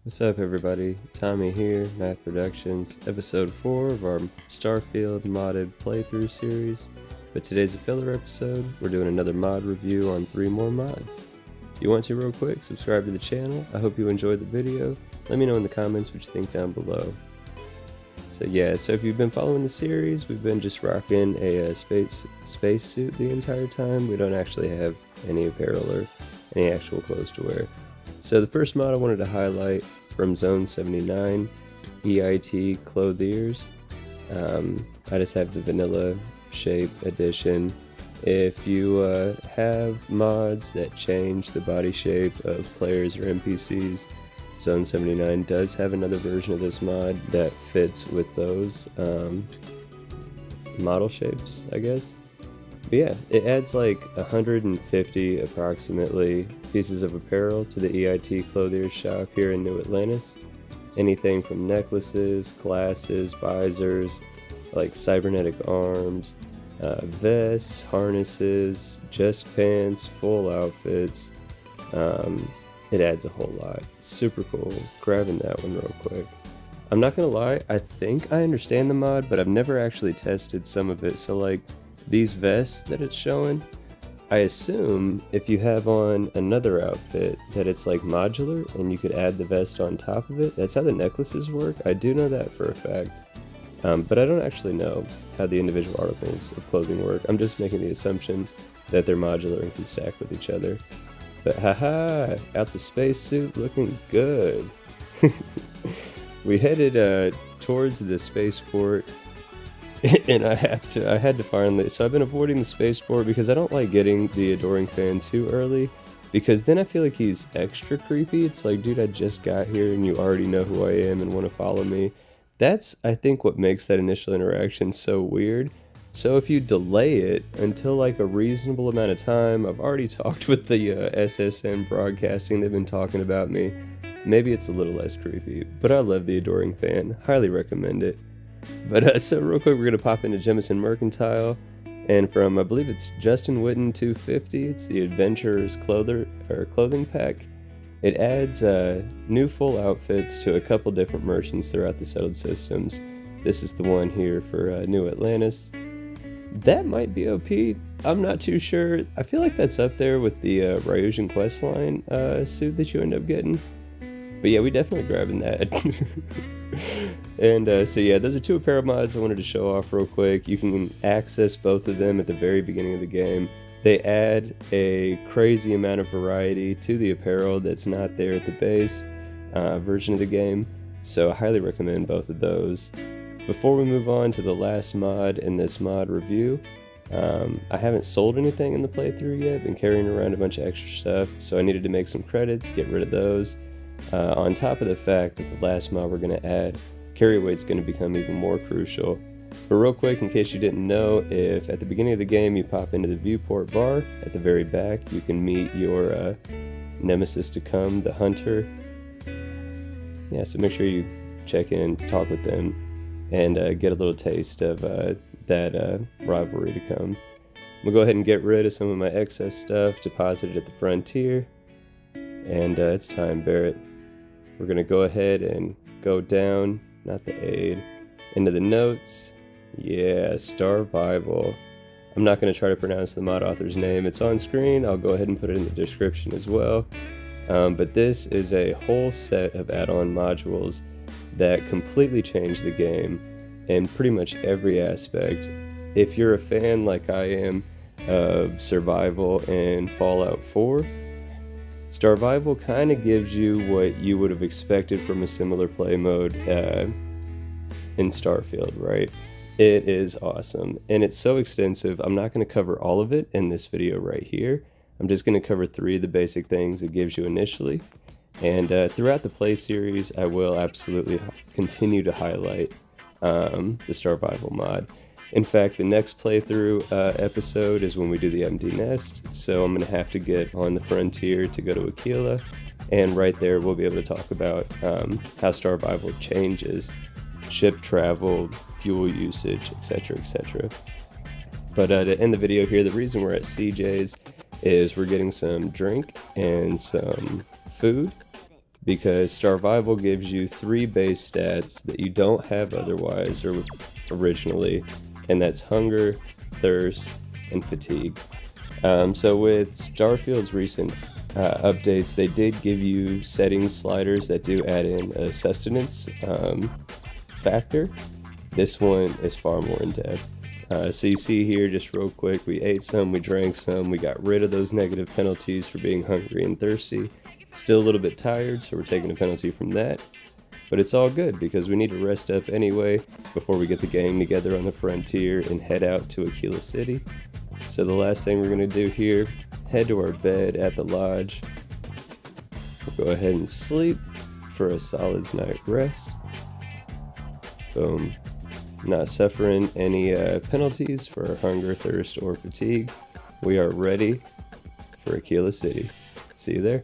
What's up, everybody? Tommy here, Math Productions, episode 4 of our Starfield modded playthrough series. But today's a filler episode. We're doing another mod review on 3 more mods. If you want to real quick, subscribe to the channel. I hope you enjoyed the video. Let me know in the comments what you think down below. So if you've been following the series, we've been just rocking a space suit the entire time. We don't actually have any apparel or any actual clothes to wear. So the first mod I wanted to highlight from Zone 79, Eit Clothiers. I just have the vanilla shape edition. If you have mods that change the body shape of players or NPCs, Zone 79 does have another version of this mod that fits with those model shapes, I guess. But yeah, it adds like 150 approximately pieces of apparel to the Eit Clothiers shop here in New Atlantis. Anything from necklaces, glasses, visors, like cybernetic arms, vests, harnesses, chest pants, full outfits. It adds a whole lot. Super cool. Grabbing that one real quick. I'm not gonna lie, I think I understand the mod, but I've never actually tested some of it. So like these vests that it's showing, I assume if you have on another outfit that it's like modular and you could add the vest on top of it. That's how the necklaces work. I do know that for a fact. But I don't actually know how the individual articles of clothing work. I'm just making the assumption that they're modular and can stack with each other. But haha, out the spacesuit looking good. We headed towards the spaceport, and I had to finally. So I've been avoiding the spaceport because I don't like getting the adoring fan too early, because then I feel like he's extra creepy. It's like, dude, I just got here and you already know who I am and want to follow me. That's, I think, what makes that initial interaction so weird. So if you delay it until like a reasonable amount of time, I've already talked with the SSN broadcasting, they've been talking about me. Maybe it's a little less creepy, but I love the adoring fan. Highly recommend it. But so real quick, we're going to pop into Jemison Mercantile, and from, I believe it's Justin Witten 250, it's the Adventurer's Clothing Pack. It adds new full outfits to a couple different merchants throughout the settled systems. This is the one here for New Atlantis. That might be OP. I'm not too sure. I feel like that's up there with the Ryujian questline suit that you end up getting. But yeah, we definitely grabbing that. And so yeah, those are 2 apparel mods I wanted to show off real quick. You can access both of them at the very beginning of the game. They add a crazy amount of variety to the apparel that's not there at the base version of the game. So I highly recommend both of those. Before we move on to the last mod in this mod review, I haven't sold anything in the playthrough yet. Been carrying around a bunch of extra stuff, so I needed to make some credits, get rid of those. On top of the fact that the last mod we're going to add, carry weight's going to become even more crucial. But real quick, in case you didn't know, if at the beginning of the game you pop into the viewport bar, at the very back, you can meet your nemesis to come, the hunter. Yeah, so make sure you check in, talk with them, and get a little taste of that rivalry to come. We'll go ahead and get rid of some of my excess stuff, deposit it at the frontier, and it's time, Barrett. We're going to go ahead and go down, not the aid, into the notes. Yeah, Starvival. I'm not going to try to pronounce the mod author's name. It's on screen. I'll go ahead and put it in the description as well. But this is a whole set of add-on modules that completely change the game in pretty much every aspect. If you're a fan like I am of Survival and Fallout 4, Starvival kind of gives you what you would have expected from a similar play mode in Starfield, right? It is awesome, and it's so extensive. I'm not going to cover all of it in this video right here. I'm just going to cover 3 of the basic things it gives you initially, and throughout the play series I will absolutely continue to highlight the Starvival mod. In fact, the next playthrough episode is when we do the MD Nest, so I'm going to have to get on the frontier to go to Akila, and right there we'll be able to talk about how Starvival changes ship travel, fuel usage, etc., etc. But to end the video here, the reason we're at CJ's is we're getting some drink and some food. because Starvival gives you 3 base stats that you don't have otherwise or originally, and that's hunger, thirst, and fatigue. So with Starfield's recent updates, they did give you settings sliders that do add in a sustenance factor. This one is far more in depth. So you see here, just real quick, we ate some, we drank some, we got rid of those negative penalties for being hungry and thirsty. Still a little bit tired, so we're taking a penalty from that. But it's all good because we need to rest up anyway before we get the gang together on the frontier and head out to Akila City. So the last thing we're going to do here, head to our bed at the lodge. We'll go ahead and sleep for a solid night's rest. Boom. Not suffering any penalties for hunger, thirst, or fatigue. We are ready for Akila City. See you there.